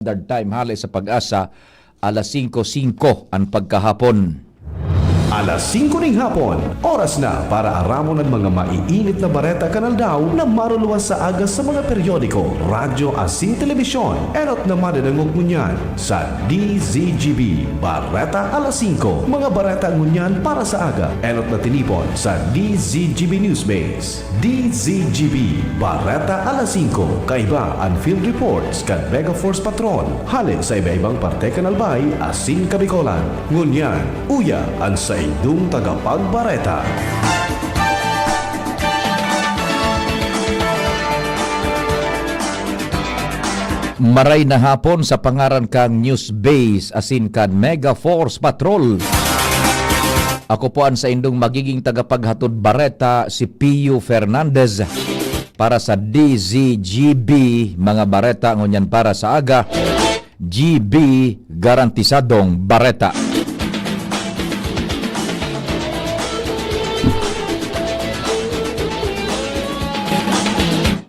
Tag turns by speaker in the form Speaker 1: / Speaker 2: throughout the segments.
Speaker 1: Third time hali sa Pag-asa, alas 5:05 ang pagkahapon.
Speaker 2: Alas 5 ng hapon, oras na para aramon ng mga maiinit na bareta kanal daw na maruluwas sa agas sa mga periodiko, radyo asin telebisyon. Erot naman ang ngunyan sa DZGB Bareta alas 5. Mga bareta ngunyan para sa aga. Erot na tinipon sa DZGB Newsbase. DZGB Bareta alas 5. Kaiba ang field reports kan Mega Force Patrol. Hali sa iba-ibang parte kanalbay asin kabikolan. Ngunyan, uya ang sa idong tagapagbareta.
Speaker 1: Maray na hapon sa pangaran kang Newsbase asin kan Mega Force Patrol. Ako po ang sa indong magiging tagapaghatod bareta si Pio Fernandez para sa DZGB mga bareta ngunyan para sa aga. GB garantisadong bareta.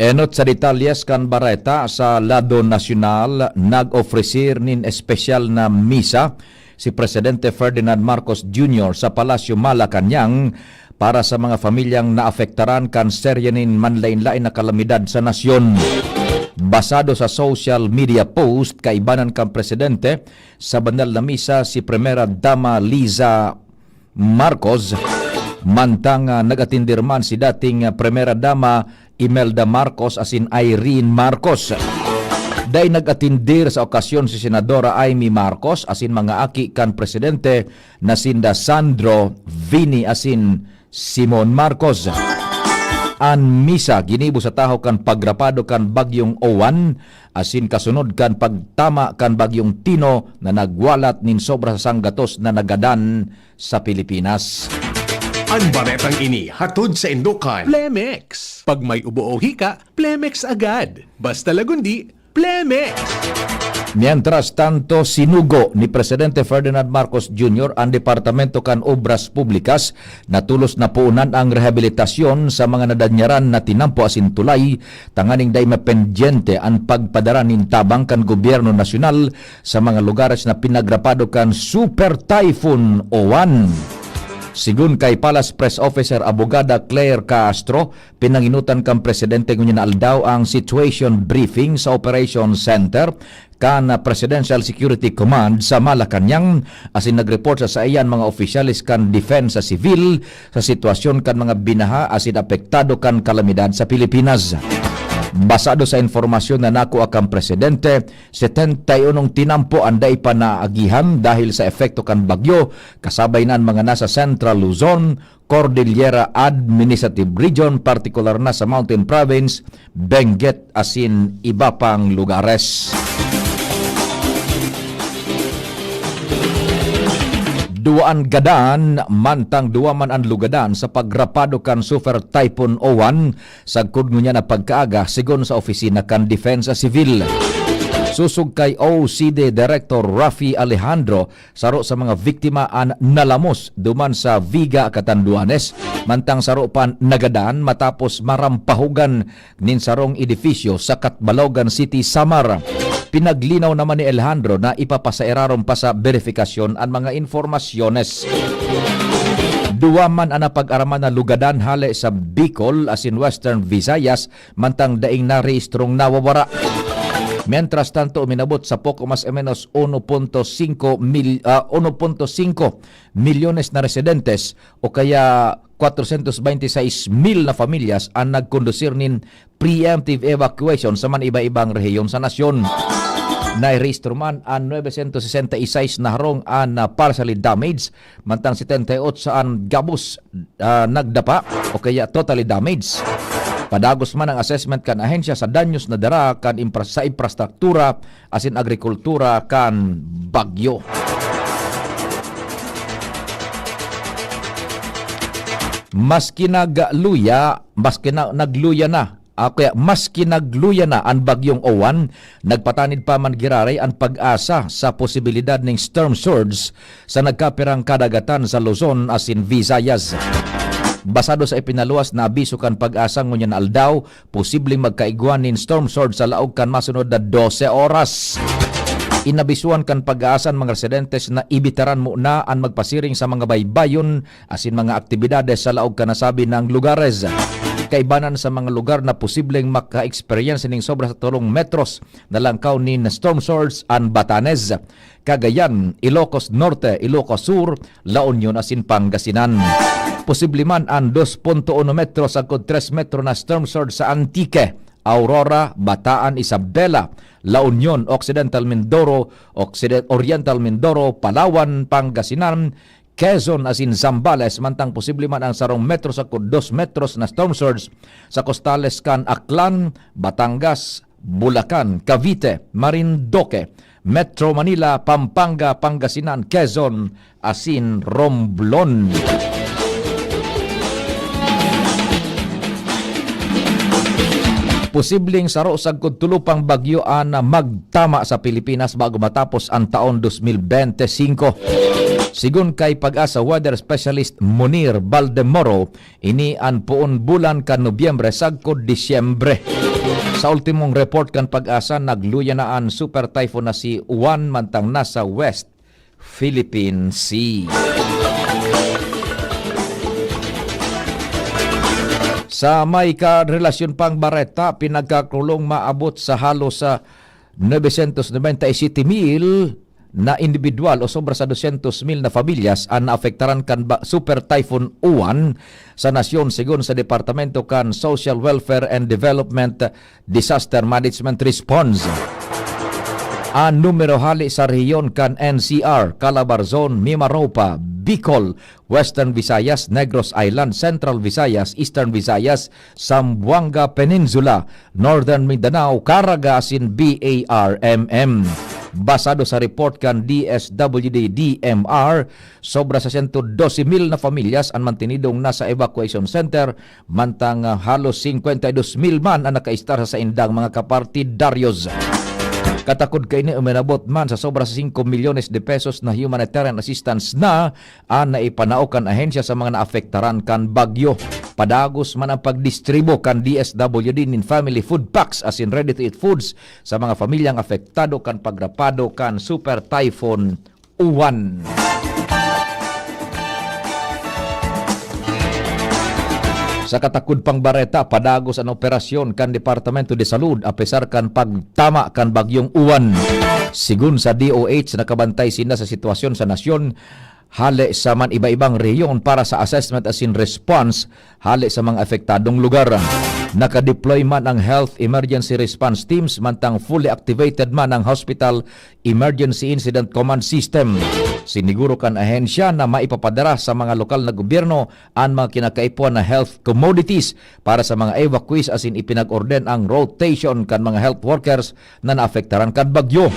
Speaker 1: Enot sa detalyes kan bareta sa lado nasyonal, nag-ofrecer nin espesyal na misa si Presidente Ferdinand Marcos Jr. sa Palasyo Malacañang para sa mga pamilyang naafektaran kan seryanin manlain-lain na kalamidad sa nasyon. Basado sa social media post, kaibanan kang Presidente sa banal na misa si Primera Dama Liza Marcos, mantang nag-atindir man si dating Primera Dama Imelda Marcos asin Irene Marcos. Day nag-atindir sa okasyon si Senadora Amy Marcos asin mga aki kan Presidente na sinda Sandro Vini asin Simon Marcos. An misa ginibo sa taho kan pagrapado kan bagyong Owan asin kasunod kan pagtama kan bagyong Tino na nagwalat nin sobra sa sanggatos na nagadan sa Pilipinas.
Speaker 3: Ang baretang ini hatod sa Indokan. Plemex. Pag may ubo o hika, Plemex agad. Basta lagundi, Plemex.
Speaker 1: Mientras tanto, sinugo ni Presidente Ferdinand Marcos Jr. ang Departamento kan Obras Publikas na tulos na puunan ang rehabilitasyon sa mga nadanyaran na tinampo asin tulay, tanganing day mapendyente ang pagpadara nin tabang kan gobyerno nasyonal sa mga lugares na pinagrapado kan Super Typhoon Owan. Sigun kay Palace Press Officer Abogada Claire Castro, pinanginutan kang Presidente ngunyan aldaw ang situation briefing sa Operation Center kan Presidential Security Command sa Malacañang asin nagreport sa iyan mga opisyalis kan Defensa Civil sa sitwasyon kan mga binaha asin apektado kan kalamidad sa Pilipinas. Basado sa informasyon na nakuha kang Presidente, 71 tinampo anday pa naagihan dahil sa efekto kan bagyo, kasabay na ang mga nasa Central Luzon, Cordillera Administrative Region, partikular na sa Mountain Province, Benguet asin iba pang lugares. Duaan gadan, mantang duwa man ang lugadan sa pagrapado kan Super Typhoon Owan sa kudngunya na pagkaaga sigon sa opisina kan Defensa Civil. Susug kay OCD Director Rafi Alejandro, saro sa mga biktima an nalamos duman sa Viga, Catanduanes, mantang saro pan nagadan matapos marampahugan nin sarong edifisyo sa Catbalogan City, Samar. Pinaglinaw naman ni Alejandro na ipapasairaron pa sa verifikasyon ang mga informasyones. Duwa man ang napag-araman na lugadan hali sa Bicol asin Western Visayas, mantang daing narehistrong nawawara. Mientras tanto, uminabot sa poco mas o menos 1.5 milyones na residentes o kaya 426,000 na pamilyas ang nagkondusir nin preemptive evacuation sa man iba-ibang rehiyon sa nasyon. Nairehistro man ang 966 na harong ang partially damaged, mantang 78 ang gabos nagdapa o kaya totally damaged. Padagos man ang assessment kan ahensya sa danyos na dara kan sa infrastruktura asin agrikultura kan bagyo. Maski nagluya na ang bagyong Owan, nagpatanid pa man giraray ang pag-asa sa posibilidad ng storm surge sa nagkapirang kadagatan sa Luzon asin Visayas. Basado sa ipinaluwas na abiso kan pag-asa ngunyan aldaw, posibleng magkaiguan nin storm surge sa laog kan masunod na 12 oras. Inabisuan kan pag-aasan mga residentes na ibitaran mo na ang magpasiring sa mga baybayon asin mga aktibidades sa laog kanasabi ng lugares. Kaibanan sa mga lugar na posibleng maka-experience ning sobra sa 3 metros na langkaw ni storm surge and Batanes, Cagayan, Ilocos Norte, Ilocos Sur, La Union asin Pangasinan. Posible man ang 2.1 metros agkod 3 metro na storm surge sa Antique, Aurora, Bataan, Isabela, La Union, Occidental Mindoro, Oriental Mindoro, Palawan, Pangasinan, Quezon asin Zambales, mantang posible man ang 0 metros ako 2 metros na storm surge sa Costales kan Aklan, Batangas, Bulacan, Cavite, Marinduque, Metro Manila, Pampanga, Pangasinan, Quezon asin Romblon. Posibleng saro sagkod tulupang bagyo na magtama sa Pilipinas bago matapos ang taon 2025. Sigun kay Pag-asa weather specialist Munir Baldemoro, ini ang puon bulan kan Nobyembre sagkod Disyembre. Sa ultimong report kan Pag-asa, nagluya na ang super typhoon na si Juan mantang nasa West Philippine Sea. Sa may karelasyon pang bareta, pinagkakulong maabot sa halos sa 997,000 na individual o sobra sa 200,000 na pamilyas ang naafektaran kan Super Typhoon Uwan sa nasyon sigon sa Departamento kan Social Welfare and Development Disaster Management Response. Ang numero hali sa rehiyon kan NCR, Calabarzon, Mimaropa, Bicol, Western Visayas, Negros Island, Central Visayas, Eastern Visayas, Zamboanga Peninsula, Northern Mindanao, Caraga asin BARMM. Basado sa report kan DSWD-DMR, sobra sa 112,000 na pamilyas ang mantinidong nasa evacuation center, mantang halos 52,000 man ang nakaistar sa indang mga kapartidaryos. Katakod kay ni uminabot man sa sobra sa 5 milyones de pesos na humanitarian assistance na ang naipanaokan ahensya sa mga naafektaran kan bagyo. Padagos man ang pagdistribo kan DSWD nin family food packs as in ready-to-eat foods sa mga pamilyang apektado kan pagrapado kan Super Typhoon Uwan. Sa katakod pang bareta, padagos ang operasyon kan Departamento de Salud apesar kan pagtama kan bagyong Uwan. Sigun sa DOH, nakabantay sina sa sitwasyon sa nasyon hali sa man iba-ibang rehiyon para sa assessment as in response hali sa mga apektadong lugar. Nakadeploy man ang Health Emergency Response Teams mantang fully activated man ang Hospital Emergency Incident Command System. Siniguro kan ahensya na maipapadara sa mga lokal na gobyerno ang mga kinakaipuan na health commodities para sa mga evacuees as in ipinag-orden ang rotation kan mga health workers na naafektaran kan bagyo.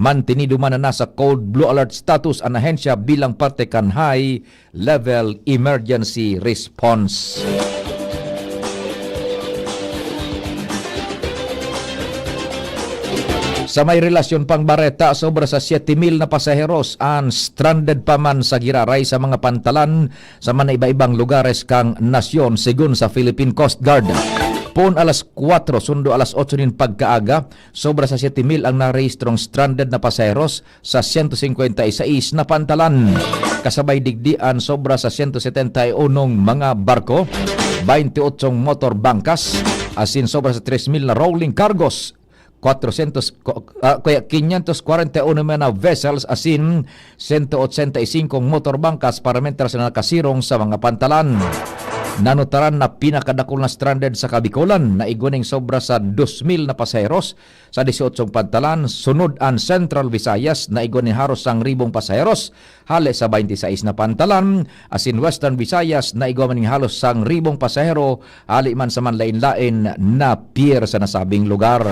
Speaker 1: Mantinido man na nasa Cold Blue Alert status ang ahensya bilang parte kan High Level Emergency Response. Sa may relasyon pang bareta, sobra sa 7,000 na pasaheros ang stranded pa man sa giraray sa mga pantalan sa mga iba-ibang lugares kang nasyon sigun sa Philippine Coast Guard. Pon alas 4, sundo alas 8 nin pagkaaga, sobra sa 7,000 ang narehistrong stranded na pasaheros sa 156 na pantalan. Kasabay digdian sobra sa 171 mga barko, 28 motor bangkas, asin sobra sa 3,000 na rolling cargos, 541 na vessels asin 185 motorbangkas para mentras na nakasirong sa mga pantalan. Nanutaran na pinakadakol na stranded sa Kabikulan na iguning sobra sa 2,000 na pasaheros sa 18 pantalan. Sunod ang Central Visayas na iguning haros sang 1,000 pasaheros hali sa 26 na pantalan. Asin Western Visayas na iguning halos sang 1,000 pasahero hali man sa manlain-lain na pier sa nasabing lugar.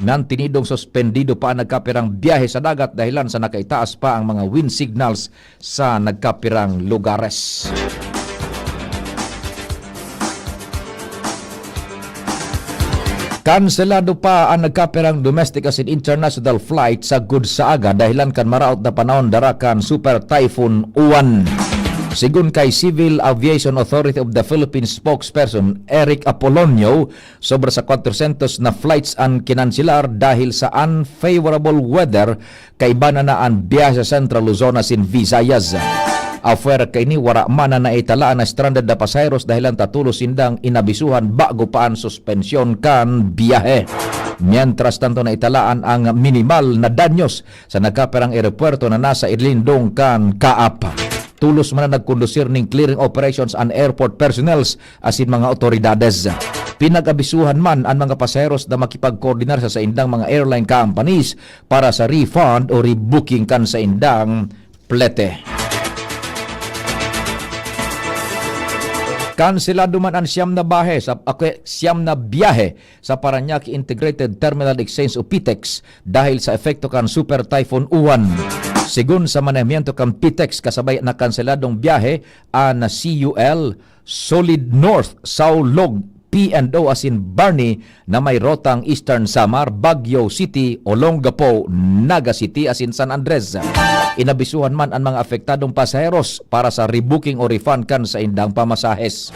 Speaker 1: Nang tinidong suspendido pa ang nagkapirang biyahe sa dagat dahilan sa nakaitaas pa ang mga wind signals sa nagkapirang lugares. Kanselado pa ang nagkapirang domestic as in international flight sa Good Saaga dahilan kan maraot na panahon darakan Super Typhoon Uwan. Sigun kay Civil Aviation Authority of the Philippines spokesperson Eric Apolonio, sobra sa 400 na flights ang kinansilar dahil sa unfavorable weather kay bana na ang biyahe sa Central Luzon asin Visayas. Afuera kay ni wara man na naitala na stranded na pasaheros dahil ang tatulos sindang inabisuhan bago pa ang suspensyon kan biyahe. Mientras tanto na italaan ang minimal na danyos sa nagkaperang aeropuerto na nasa Irlindong kan Kaap. Tulos man na nagkondusir ning clearing operations and airport personnels asin mga otoridades. Pinag-abisuhan man ang mga pasaheros na makipag-koordinar sa indang mga airline companies para sa refund o rebooking kan sa indang plete. Kanselado man ang siyam na biyahe sa Parañaque Integrated Terminal Exchange o PITEX dahil sa epekto kan Super Typhoon Uwan. Sigun sa manahimiento kan PITEX kasabay na kanseladong biyahe ang CUL, Solid North, Saulog, P&O asin Barney na may rotang Eastern Samar, Baguio City, Olongapo, Naga City asin San Andres. Inabisuhan man ang mga apektadong pasaheros para sa rebooking o refund kan sa indang pamasahes.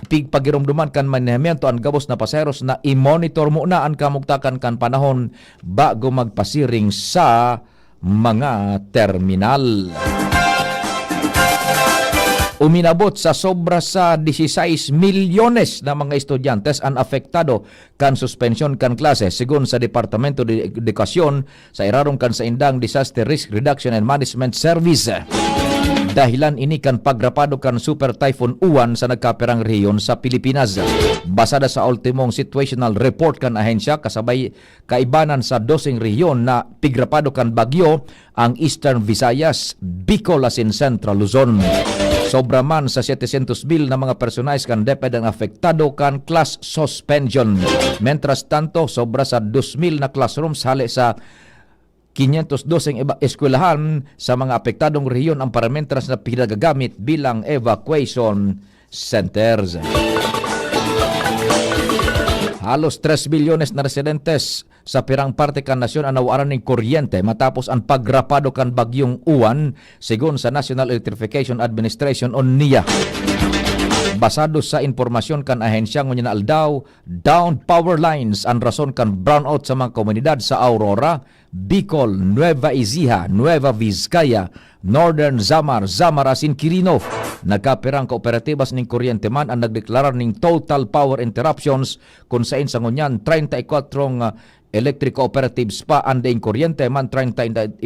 Speaker 1: Pagirumduman kan manahimiento ang gabos na pasaheros na i-monitor muna ang kamugtakan kan panahon bago magpasiring sa mga terminal. Uminabot sa sobra sa 16 milyones na mga estudyantes ang apektado kan suspensyon kan klase sigun sa Departamento de Edukasyon sa irarong kan sa indang Disaster Risk Reduction and Management Service. Dahilan ini kan pagrapado kan Super Typhoon Uwan sa nagkaperang rehiyon sa Pilipinas. Basada sa ultimong situational report kan ahensya kasabay kaibanan sa 12 rehiyon na pigrapado kan bagyo ang Eastern Visayas, Bicol asin Central Luzon. Sobra man sa 700,000 na mga personalis kan DepEd ang apektado kan class suspension. Mentras tanto, sobra sa 2,000 na classrooms hali sa 512 eskwelahan sa mga apektadong rehiyon ang parameters na pinagagamit bilang evacuation centers. Halos 3 bilyones na residentes sa pirang parte kan nasyon ang nawaran ng kuryente matapos ang pagrapado kan bagyong Uwan sigun sa National Electrification Administration o NEA. Basado sa informasyon kan ahensya ngunyan aldaw, down power lines ang rason kan brownout sa mga komunidad sa Aurora, Bicol, Nueva Ecija, Nueva Vizcaya, Northern Samar, asin Quirino. Nagkapirang kooperatibas ning kuryente man ang nagdeklarar ning total power interruptions kung sain sa ngunyan 34 electric cooperatives pa ang daing kuryente man 32,000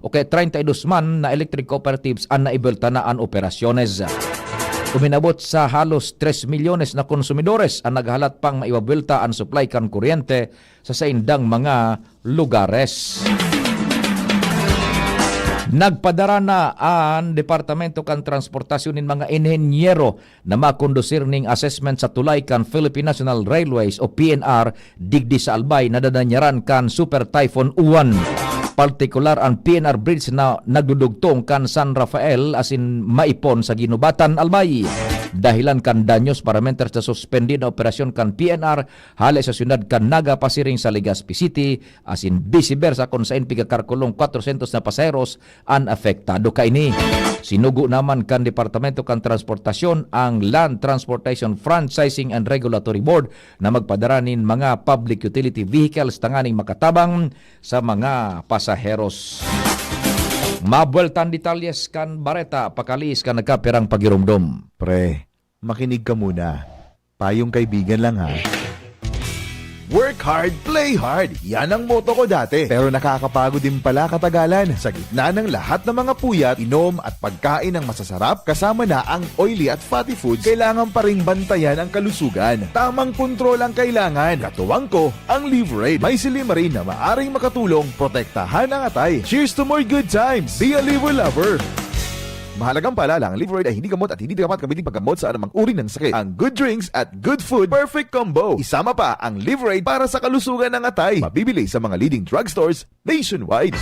Speaker 1: o kaya 32 man na electric cooperatives ang naibelta na ang operasyones. Uminabot sa halos 3 milyones na konsumidores ang naghalat pang maibabuelta ang supply kan kuryente sa saindang mga lugares. Nagpadara na ang Departamento kan Transportasyon ng mga inhenyero na makondusir ning assessment sa tulay kan Philippine National Railways o PNR digdi sa Albay na dadanyaran kan Super Typhoon Uwan. Partikular ang PNR Bridge na nagdudugtong kan San Rafael asin Maipon sa Ginubatan, Albay. Dahilan kan danyos parameters sa suspended na operasyon kan PNR hali sa syudad kan Naga Pasiring sa Legazpi City asin vice versa kung saan pigakarkulong 400 na pasaheros ang apektado kaini. Sinugo naman kan Departamento kan Transportasyon ang Land Transportation Franchising and Regulatory Board na magpadaranin mga public utility vehicles tanganing makatabang sa mga pasaheros. Mabueltan detalyes kan Bareta pakalis kan nagkapirang pagirumdom.
Speaker 4: Pre, makinig ka muna. Payong kaibigan lang ha. Work hard, play hard. Yan ang motto ko dati. Pero nakakapagod din pala katagalan. Sa gitna ng lahat ng mga puyat, inom at pagkain ng masasarap, kasama na ang oily at fatty foods, kailangan pa ring bantayan ang kalusugan. Tamang kontrol ang kailangan. Katuwang ko, ang Liverade. May silimarin na maaring makatulong, protektahan ang atay. Cheers to more good times. Be a liver lover. Mahalagang paalala, ang Liverade ay hindi gamot at hindi dapat gamitin paggamot sa anumang uri ng sakit. Ang good drinks at good food, perfect combo. Isama pa ang Liverade para sa kalusugan ng atay. Mabibili sa mga leading drugstores nationwide.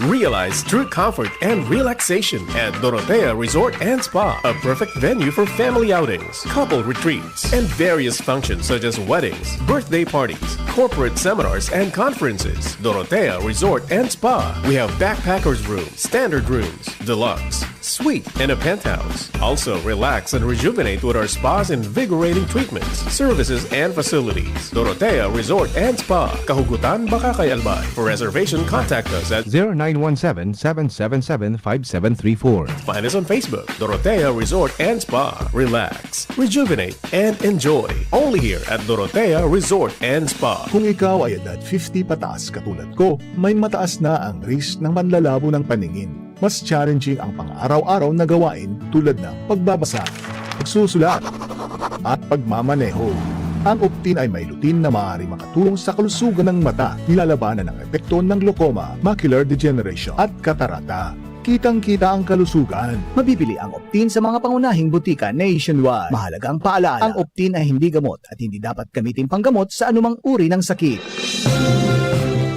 Speaker 5: Realize true comfort and relaxation at Dorotea Resort and Spa, a perfect venue for family outings, couple retreats, and various functions such as weddings, birthday parties, corporate seminars, and conferences. Dorotea Resort and Spa. We have backpackers rooms, standard rooms, deluxe, suite, and a penthouse. Also, relax and rejuvenate with our spa's invigorating treatments, services, and facilities. Dorotea Resort and Spa, Kahugutan, Bakakay, Albay. For reservation, contact us at
Speaker 3: 0917-777-5734.
Speaker 5: Find us on Facebook, Dorotea Resort and Spa. Relax, rejuvenate, and enjoy. Only here at Dorotea Resort and Spa.
Speaker 6: Kung ikaw ay edad 50 pataas katulad ko, may mataas na ang risk ng panlalabo ng paningin. Mas challenging ang pang-araw-araw na gawain tulad ng pagbabasa, pagsusulat, at pagmamaneho. Ang Optin ay may lutin na maaari makatulong sa kalusugan ng mata, nilalabanan ang epekto ng glaucoma, macular degeneration at katarata. Kitang-kita ang kalusugan.
Speaker 7: Mabibili ang Optin sa mga pangunahing butika nationwide. Mahalaga ang paalala, ang Optin ay hindi gamot at hindi dapat gamitin panggamot sa anumang uri ng sakit.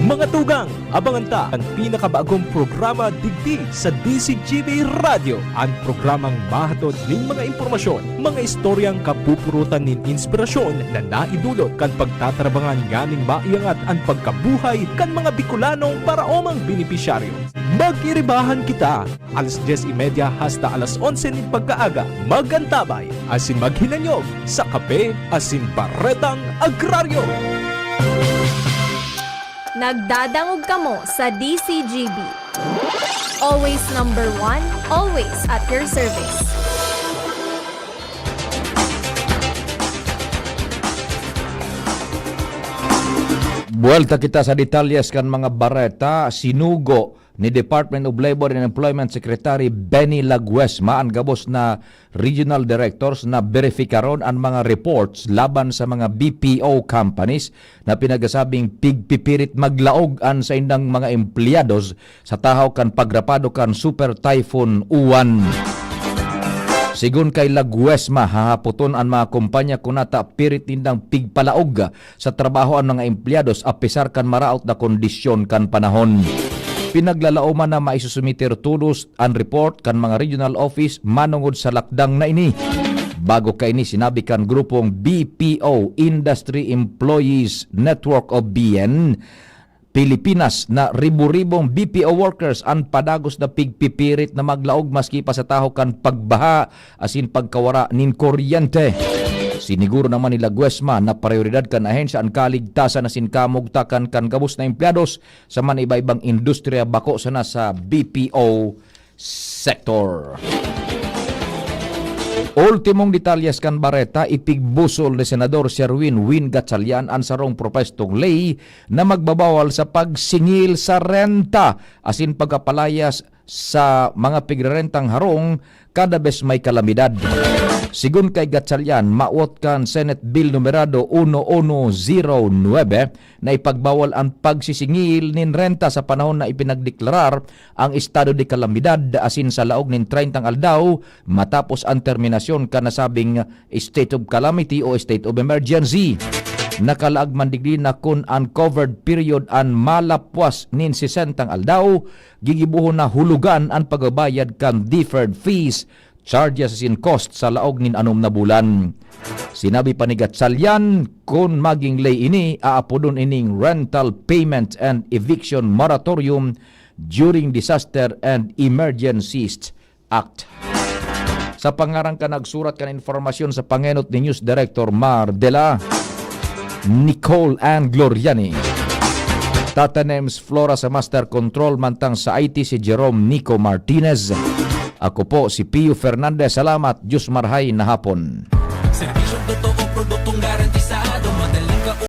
Speaker 8: Mga tugang, abangan ta ang pinakabagong programa digdi sa DCGB Radio. Ang programang mahatod ning mga impormasyon, mga istoryang kapupurutan nin inspirasyon na naidulot kan pagtatrabangan nganing maiangat ang pagkabuhay kan mga Bicolanong paraomang benepisyaryo. Magiribahan kita, alas 10:30 hasta alas 11 ning pagkaaga, magantabay, asin maghinanyog sa Kape asin Baretang Agraryo.
Speaker 9: Nagdadangog kamo sa DCGB. Always number one, always at your service.
Speaker 1: Buwelta kita sa detalyes kan mga bareta. Sinugo ni Department of Labor and Employment Secretary Benny Laguesma ang gabos na regional directors na berifikaron ang mga reports laban sa mga BPO companies na pinagasabing pigpipirit maglaog an sa indang mga empleyados sa tahaw kan pagrapado kan Super Typhoon Uwan. Sigun kay Laguesma, hahaputon ang mga kumpanya kunata pirit nindang pigpalaog sa trabaho ang mga empleyados apisar kan maraot na kondisyon kan panahon. Pinaglalauman na maisusumiter tulos ang report kan mga regional office manungod sa lakdang na ini. Bago kay ini sinabi kan grupong BPO Industry Employees Network of BN Pilipinas na ribu-ribong BPO workers ang padagos na pigpipirit na maglaog maski pa sa taho kan pagbaha asin pagkawara nin kuryente. Siniguro naman ni Laguesma na prioridad kan ahensya ang kaligtasan na sinkamugtakan kan gabos na empleados sa man iba-ibang industriya bako sana sa BPO sector. Ultimong detalyes kan bareta, ipigbusol ni Senador Sherwin Win Gatchalian ang sarong propestong lay na magbabawal sa pagsingil sa renta asin pagkapalayas sa mga pigrarentang harong kada bes may kalamidad. Sigun kay Gatchalian, maot kan Senate Bill numerado 1109 na ipagbawal ang pagsisingil nin renta sa panahon na ipinagdeklarar ang estado de kalamidad asin sa laog nin 30 aldaw matapos ang terminasyon kanasabing state of calamity o state of emergency. Nakalaag man digdi na kun uncovered period an malapwas nin 60 aldaw, gigibuhon na hulugan ang pagbabayad kan deferred fees, charges in cost sa laog nin anom na bulan. Sinabi pa ni Gatchalian, kung maging lay ini, aapodon ining rental payment and eviction moratorium during Disaster and Emergencies Act. Sa pangarang ka nagsurat kan informasyon sa pangenot ni News Director Mar Dela Nicole Ann Gloriani. Tatanems Flora sa Master Control mantang sa IT si Jerome Nico Martinez. Ako po si Pio Fernandez. Salamat. Diyos marhay na hapon.